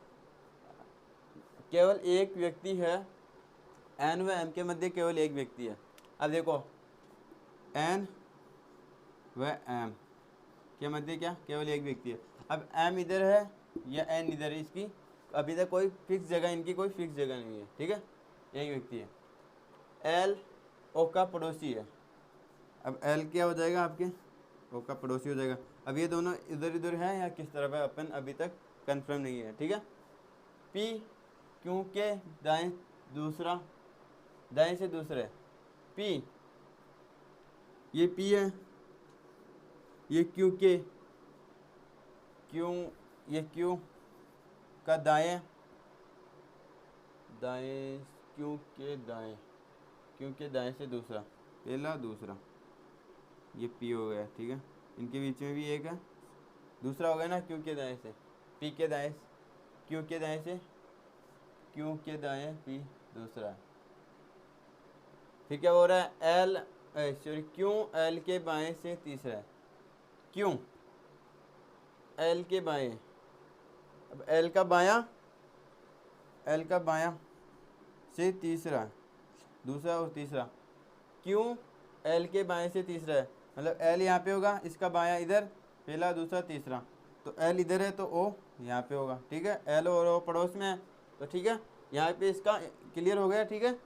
S1: केवल एक व्यक्ति है, एन व एम के मध्य केवल एक व्यक्ति है। अब देखो एन व एम के मध्य क्या, केवल एक व्यक्ति है। अब एम इधर है या एन इधर है, इसकी अभी तक कोई फिक्स जगह, इनकी कोई फिक्स जगह नहीं है, ठीक है, एक व्यक्ति है। एल ओ का पड़ोसी है। अब एल क्या हो जाएगा आपके, ओ का पड़ोसी हो जाएगा। अब ये दोनों इधर इधर है या किस तरफ है अपन अभी तक कंफर्म नहीं है, ठीक है। पी क्यू के दाएं दूसरा, दाएं से दूसरे, पी ये पी है, ये क्यू के, क्यू ये क्यू का दाएं, दाएं क्यू के दाएं, क्यू के दाएं से दूसरा, पहला दूसरा, ये पी हो गया, ठीक है। इनके बीच में भी एक है, दूसरा हो गया ना क्यू के दाएं से, पी के दाएं, क्यू के दाएं से, क्यू के दाएं पी दूसरा है। फिर क्या हो रहा है, एल सॉरी क्यू एल के बाएं से तीसरा है, क्यू एल के बाएं, अब एल का बायां, एल का बायां से तीसरा, दूसरा और तीसरा, क्यू एल के बाएं से तीसरा है, मतलब एल यहाँ पे होगा, इसका बायां इधर, पहला दूसरा तीसरा, तो एल इधर है तो ओ यहाँ पे होगा, ठीक है। एल और ओ पड़ोस में है तो ठीक है, यहाँ पे इसका क्लियर हो गया, ठीक है।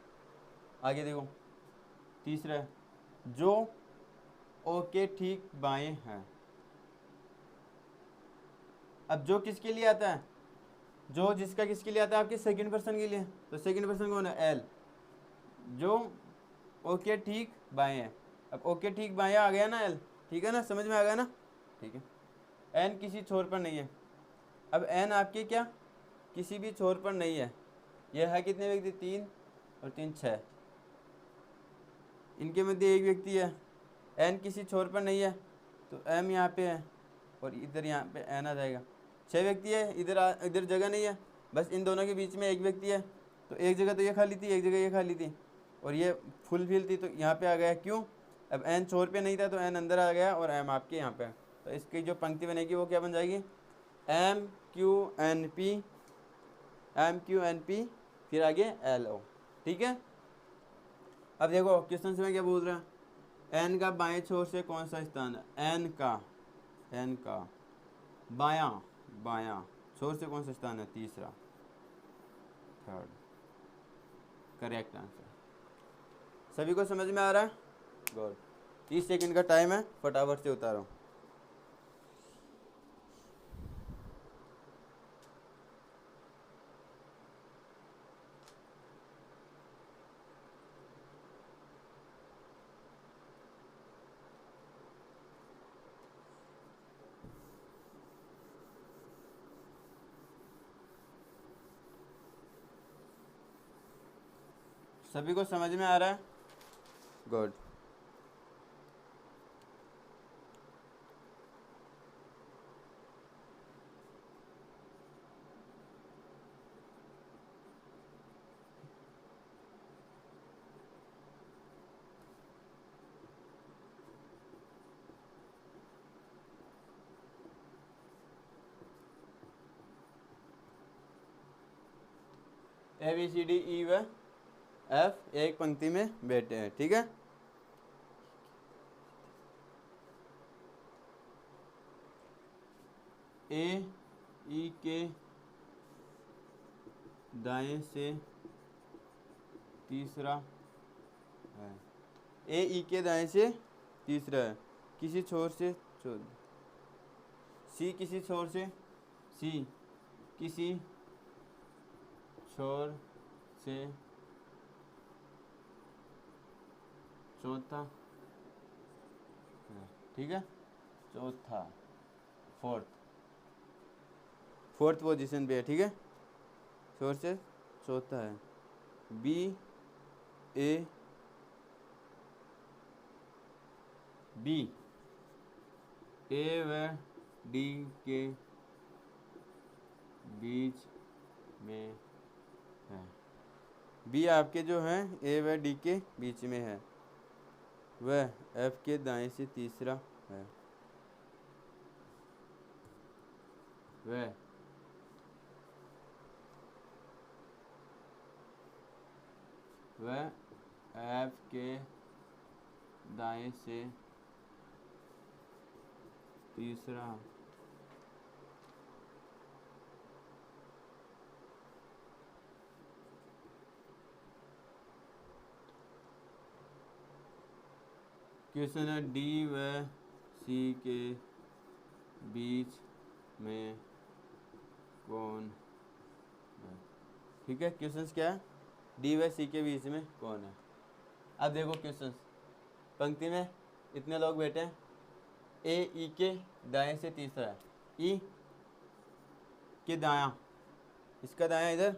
S1: आगे देखो तीसरा है, जो ओ के ठीक बाएं है। अब जो किसके लिए आता है, जो जिसका किसके लिए आता है, आपके सेकंड पर्सन के लिए, तो सेकंड पर्सन कौन है, एल, जो ओ के ठीक बाएं है। अब ओ के ठीक बाएं आ गया ना एल, ठीक है ना, समझ में आ गया ना, ठीक है। एन किसी छोर पर नहीं है। अब एन आपके क्या, किसी भी छोर पर नहीं है। यह है कितने व्यक्ति, 3 और 3 6, इनके मध्य एक व्यक्ति है। एन किसी छोर पर नहीं है तो एम यहाँ पे है और इधर यहाँ पे एन आ जाएगा। 6 व्यक्ति है, इधर जगह नहीं है, बस इन दोनों के बीच में एक व्यक्ति है, तो एक जगह तो ये खाली थी, एक जगह ये खाली थी और ये फुल फिल थी, तो यहाँ पे आ गया, क्यों, अब एन छोर पे नहीं था तो एन अंदर आ गया और एम आपके यहाँ पे है। तो इसकी जो पंक्ति बनेगी वो क्या बन जाएगी, M Q N P, M Q N P, फिर आगे एल ओ, ठीक है। अब देखो क्वेश्चन से मैं क्या बोल रहा हूँ, एन का बाएं छोर से कौन सा स्थान है, एन का बायां बायां छोर से कौन सा स्थान है, तीसरा, थर्ड, करेक्ट आंसर। सभी को समझ में आ रहा है, गुड। 30 सेकंड का टाइम है, फटाफट से उतारो। सभी को समझ में आ रहा है, good. A B C D E व एफ एक पंक्ति में बैठे हैं, ठीक है। ए ई के दाएं से तीसरा है, ए ई के दाएं से तीसरा है, किसी छोर से सी किसी छोर से, सी किसी छोर से चौथा है, ठीक है, चौथा, फोर्थ पोजीशन पे है, ठीक है, छोर से चौथा है। बी ए बी ए व डी के बीच में है। बी आपके जो है ए व डी के बीच में है, वह एफ के दाएं से तीसरा है। वह एफ के दाएं से तीसरा। क्वेश्चन है डी व सी के बीच में कौन है। ठीक है, क्वेश्चंस क्या है, डी व सी के बीच में कौन है। अब देखो क्वेश्चंस, पंक्ति में इतने लोग बैठे हैं, ए ई के दाएं से तीसरा है, ई के दायां, इसका दायां इधर,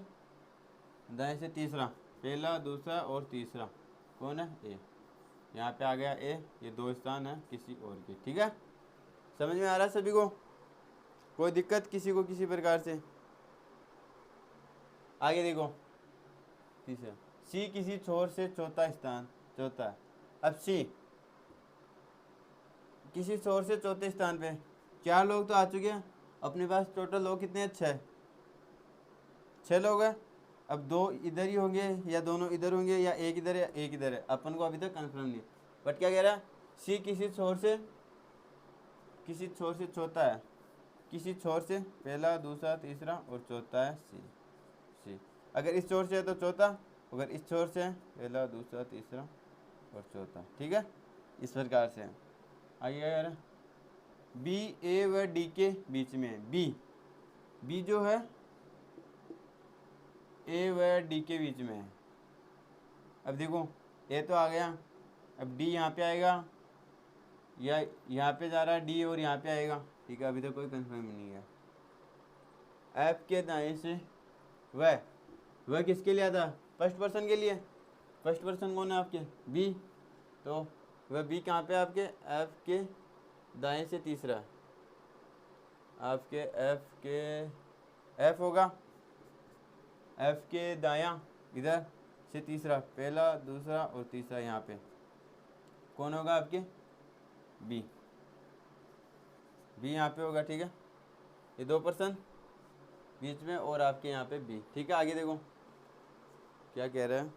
S1: दाएं से तीसरा, पहला दूसरा और तीसरा कौन है, ए। यहाँ पे आ गया ए, ये दो स्थान है किसी और के। ठीक है, समझ में आ रहा है सभी को, कोई दिक्कत किसी को किसी प्रकार से। आगे देखो तीसरा, सी किसी छोर से चौथा स्थान, चौथा है। अब सी किसी छोर से चौथे स्थान पे, चार लोग तो आ चुके हैं अपने पास, टोटल लोग कितने हैं, छह लोग हैं। अब दो इधर ही होंगे या दोनों इधर होंगे या एक इधर है एक इधर है, अपन को अभी तक कंफर्म नहीं। बट क्या कह रहा है, सी किसी छोर से चौथा है, किसी छोर से पहला दूसरा तीसरा और चौथा है सी। अगर इस छोर से है तो चौथा, अगर इस छोर से है पहला दूसरा तीसरा और चौथा। ठीक है, इस प्रकार से है। आइए यार, बी ए व डी के बीच में, बी जो है ए व डी के बीच में है। अब देखो ए तो आ गया, अब डी यहाँ पे आएगा या यहाँ पे जा रहा है डी और यहाँ पे आएगा। ठीक है, अभी तक कोई कंफर्म नहीं है। एफ के दाएं से वह किसके लिए आता है, फर्स्ट पर्सन के लिए। फर्स्ट पर्सन कौन है आपके, बी, तो वह बी कहाँ पे आपके, एफ के दाएं से तीसरा, आपके एफ होगा, एफ के दायां इधर से तीसरा, पहला दूसरा और तीसरा, यहाँ पे कौन होगा आपके, बी यहाँ पे होगा। ठीक है, ये दो पर्सन बीच में और आपके यहाँ पे बी। ठीक है, आगे देखो क्या कह रहे हैं,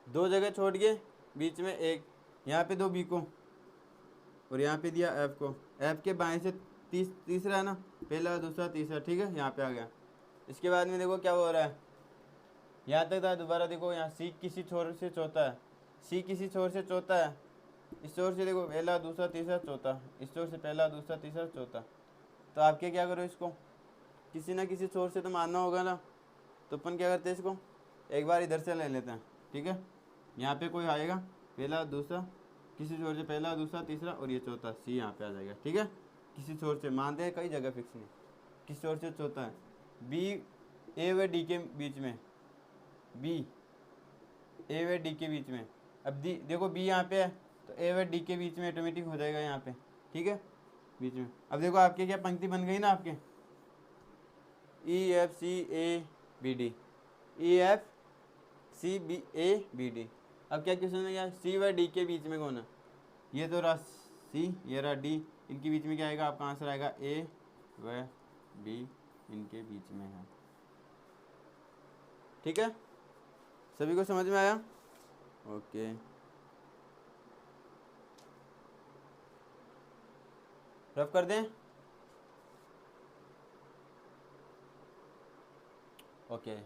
S1: दो जगह छोड़ के बीच में एक, यहाँ पे दो बी को और यहाँ पे दिया एफ को। एफ के बाएं से तीसरा है ना, पहला दूसरा तीसरा। ठीक है, यहाँ पे आ गया। इसके बाद में देखो क्या हो रहा है, यहाँ तक था। दोबारा देखो, यहाँ सी किसी छोर से चौथा है, सी किसी छोर से चौथा है, इस छोर से देखो पहला दूसरा तीसरा चौथा, इस छोर से पहला दूसरा तीसरा चौथा। तो आपके क्या करो, इसको किसी ना किसी छोर से तो मानना होगा ना, तो अपन क्या करते हैं, इसको एक बार इधर से ले लेते हैं। ठीक है, यहाँ पे कोई आएगा, पहला दूसरा, किसी छोर से पहला दूसरा तीसरा और ये चौथा, सी यहाँ पे आ जाएगा। ठीक है, किसी छोर से मानते हैं, कई जगह फिक्स नहीं, किसी छोर से चौथा है। बी ए व डी के बीच में, बी ए व डी के बीच में। अब डी देखो बी यहाँ पे है तो ए व डी के बीच में ऑटोमेटिक हो जाएगा यहाँ पे। ठीक है, बीच में। अब देखो आपके क्या पंक्ति बन गई ना, आपके E F C A B D, E F C B A B D. अब क्या क्वेश्चन है यार, सी व डी के बीच में कौन है, ये तो रहा सी, ये रहा डी, इनके बीच में क्या आएगा, आपका आंसर आएगा ए व बी, इनके बीच में है। ठीक है, सभी को समझ में आया, ओके। रफ कर दें, ओके।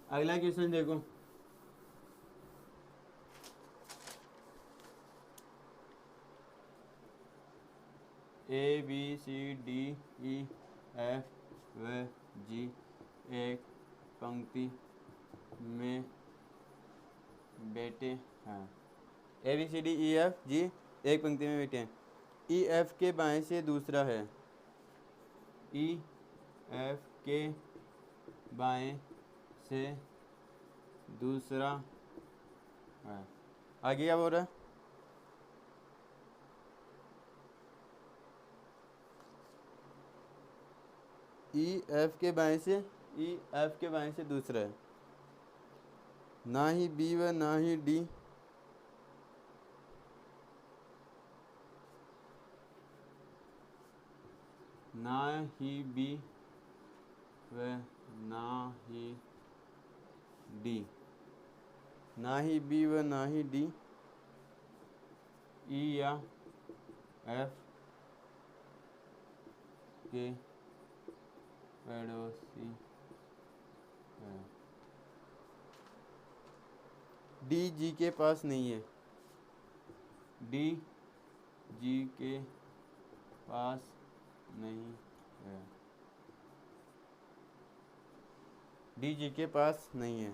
S1: अगला क्वेश्चन देखो, A B C D E F व जी एक पंक्ति में बैठे हैं। A B C D E F G एक पंक्ति में बैठे हैं। ई एफ के बाएं से दूसरा है। ई एफ के बाएं से दूसरा है। आगे क्या बोल रहा है? ई एफ के बाएं से, ई एफ के बाएं से दूसरा है। ना ही बी व ना ही डी ना ही बी व ना ही डी, ना ही बी व ना ही डी ई या एफ के पड़ोसी है। डी जी के पास नहीं है। डी जी के पास नहीं है। डी जी के पास नहीं है,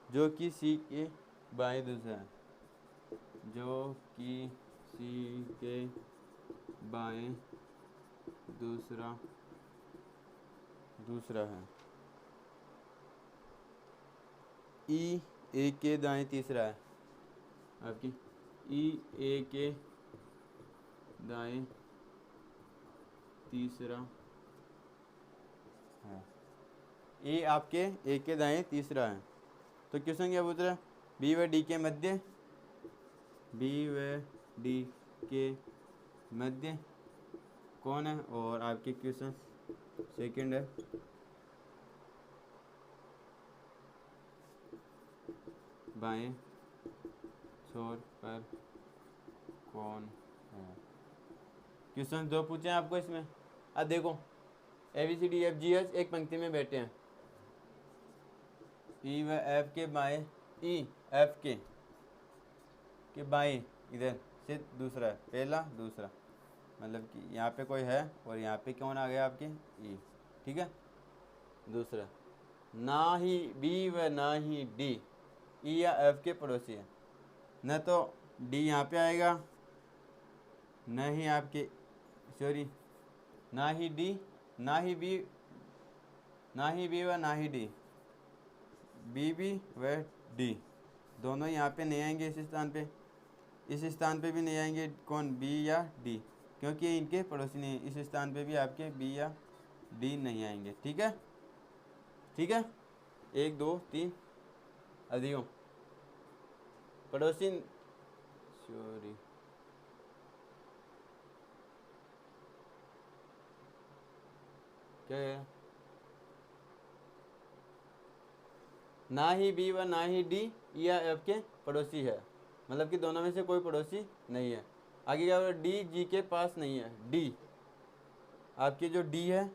S1: जो कि सी के बाएं दूसरा है। जो कि सी के बाएं दूसरा है। ई ए के दाएं तीसरा है। आपकी ई ए के दाएं तीसरा है। ए आपके ए के दाएं तीसरा है। तो क्वेश्चन क्या पूछ रहा है? बी व डी के मध्य, बी व डी के मध्य कौन है? और आपके क्वेश्चन सेकंड है, बाएं छोर पर कौन है? क्वेश्चन दो पूछे हैं आपको इसमें। अब देखो, A B C D F G H एक पंक्ति में बैठे हैं। ई व एफ के बाएं, ई एफ के बाएं इधर से दूसरा है, पहला दूसरा, मतलब कि यहाँ पे कोई है और यहाँ पे कौन आ गया आपके? ई। ठीक है, दूसरा। ना ही बी व ना ही डी ई या एफ के पड़ोसी है। न तो डी यहाँ पे आएगा, न ही आपके ना ही डी, ना ही बी, ना ही बी व ना ही डी, बी बी व डी दोनों यहाँ पे नहीं आएंगे। इस स्थान पे, इस स्थान पे भी नहीं आएंगे। कौन? बी या डी, क्योंकि इनके पड़ोसी नहीं। इस स्थान पे भी आपके बी या डी नहीं आएंगे। ठीक है, ठीक है। 1 2 3 अधिक पड़ोसी, सॉरी, क्या है? ना ही बी व ना ही डी या एफ के पड़ोसी है, मतलब कि दोनों में से कोई पड़ोसी नहीं है। आगे क्या होगा? डी जी के पास नहीं है। डी आपके जो डी है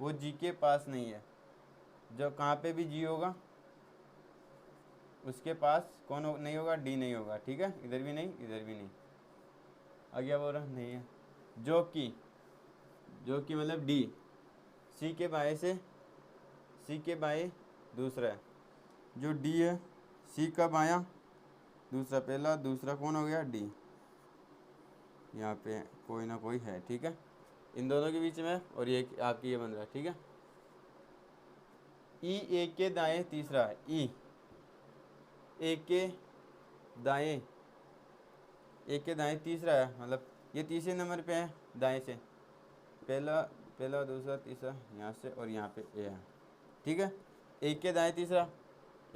S1: वो जी के पास नहीं है। जो कहाँ पे भी जी होगा उसके पास कौन नहीं होगा? डी नहीं होगा। ठीक है, इधर भी नहीं, इधर भी नहीं। आगे बोल रहा नहीं है। जो कि मतलब डी सी के बाएं से, सी के बाएं दूसरा है। जो डी है सी का बायां दूसरा, पहला दूसरा कौन हो गया? डी। यहाँ पे कोई ना कोई है। ठीक है, इन दोनों के बीच में, और ये आपकी ये बन रहा है। ठीक है, ई ए के दाएं तीसरा है। ई ए के दाएं, ए के दाएं तीसरा है, मतलब ये तीसरे नंबर पे है दाएं से। पहला दूसरा तीसरा यहाँ से, और यहाँ पे ए है। ठीक है, एक के दाएं तीसरा,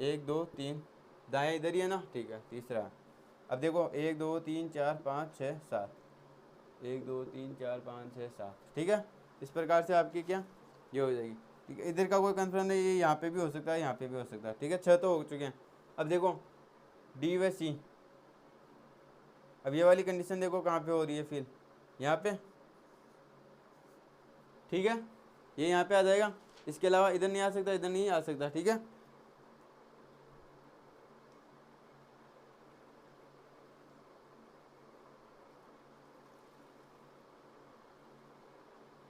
S1: 1 2 3 दाएं इधर ही है ना। ठीक है, तीसरा। अब देखो 1 2 3 4 5 6 7, 1 2 3 4 5 6 7। ठीक है, इस प्रकार से आपकी क्या ये हो जाएगी। ठीक है, इधर का कोई कंफर्म नहीं, ये यहाँ पे भी हो सकता है, यहाँ पे भी हो सकता है। ठीक है, 6 तो हो चुके हैं। अब देखो डी व सी, अब ये वाली कंडीशन देखो कहाँ पे हो रही है फिर? यहाँ पे। ठीक है, ये यहाँ पे आ जाएगा। इसके अलावा इधर नहीं आ सकता, इधर नहीं आ सकता। ठीक है,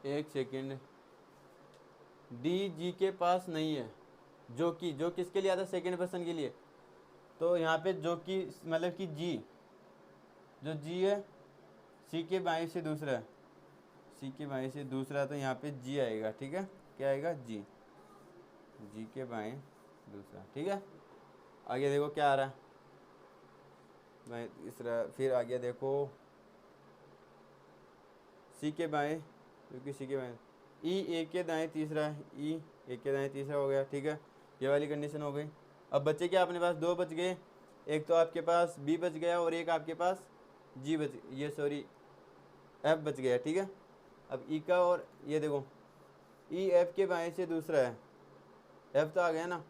S1: एक सेकेंड। डी जी के पास नहीं है। जो किसके लिए आता है? सेकेंड पर्सन के लिए। तो यहाँ पे जो कि मतलब कि जी, जो जी है सी के बाएं से दूसरा, सी के बाएं से दूसरा, तो यहाँ पे जी आएगा, ठीक है। क्या आएगा? जी। जी के बाएं दूसरा, ठीक है। आगे देखो क्या आ रहा है, बाएं तीसरा। फिर आगे देखो सी के बाएं, क्योंकि सी के बाएं, ई ए के दाएं तीसरा, ई ए के दाएं तीसरा हो गया, ठीक है। ये वाली कंडीशन हो गई। अब बच्चे क्या अपने पास? दो बच गए। एक तो आपके पास बी बच गया और एक आपके पास जी बच, ये सॉरी एफ बच गया, ठीक है। अब ई का, और ये देखो ई एफ के बाएं से दूसरा है, एफ तो आ गया ना,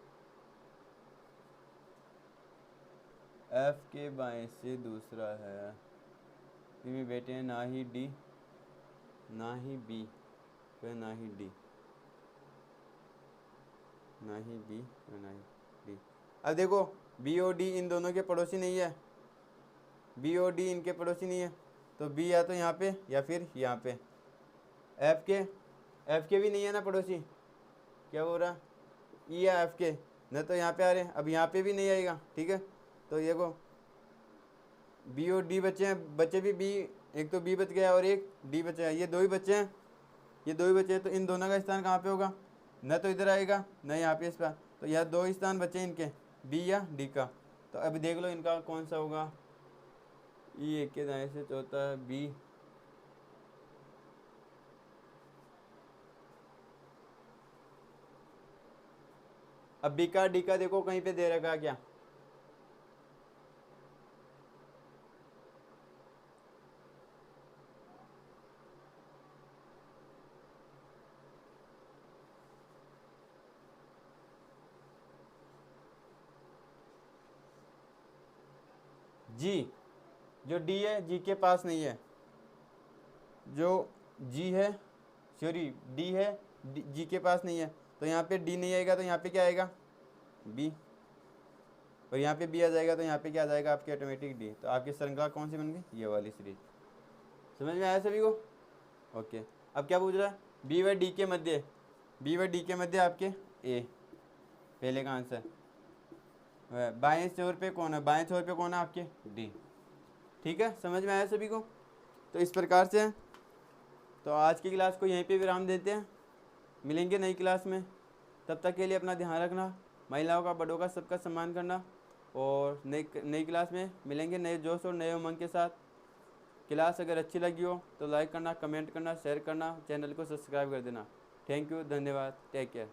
S1: एफ के बाएं से दूसरा है। फिर बेटे हैं ना ही डी ना ही बी, फिर ना ही डी, ना ही बी और ना ही डी। अब देखो बी और डी इन दोनों के पड़ोसी नहीं है, बी और डी इनके पड़ोसी नहीं है, तो बी या तो यहाँ पे या फिर यहाँ पे। एफ के भी नहीं है ना पड़ोसी, क्या हो रहा? ई या एफ के, न तो यहाँ पे आ रहे हैं, अब यहाँ पे भी नहीं आएगा, ठीक है। तो ये को बी और डी बचे हैं, बचे भी बी, एक तो बी बच गया और एक डी बचा है, ये दो ही बचे हैं, ये दो ही बचे हैं। तो इन दोनों का स्थान कहाँ पे होगा? न तो इधर आएगा न यहाँ पे, इस पर। तो यह दो स्थान बचे इनके, बी या डी का। तो अभी देख लो इनका कौन सा होगा। ई एक के दाएं से चौथा है बी, अब बी का डी का देखो कहीं पे दे रखा है क्या? जी, जो डी है जी के पास नहीं है, जो जी है सॉरी डी है जी के पास नहीं है, तो यहाँ पे डी नहीं आएगा, तो यहाँ पे क्या आएगा? बी। और यहाँ पे बी आ जाएगा, तो यहाँ पे क्या आ जाएगा? आपके ऑटोमेटिक डी। तो आपकी श्रृंखला कौन सी बन गई? ये वाली सीरीज। समझ में आया सभी को? ओके। अब क्या पूछ रहा है? बी व डी के मध्य, बी व डी के मध्य आपके ए, पहले का आंसर। बाएं छोर पे कौन है? बाएं छोर पे कौन है आपके? डी। ठीक है, समझ में आया सभी को? तो इस प्रकार से, तो आज की क्लास को यहीं पे विराम देते हैं, मिलेंगे नई क्लास में। तब तक के लिए अपना ध्यान रखना, महिलाओं का, बड़ों का, सबका सम्मान करना, और नई क्लास में मिलेंगे नए जोश और नए उमंग के साथ। क्लास अगर अच्छी लगी हो तो लाइक करना, कमेंट करना, शेयर करना, चैनल को सब्सक्राइब कर देना। थैंक यू, धन्यवाद, टेक केयर।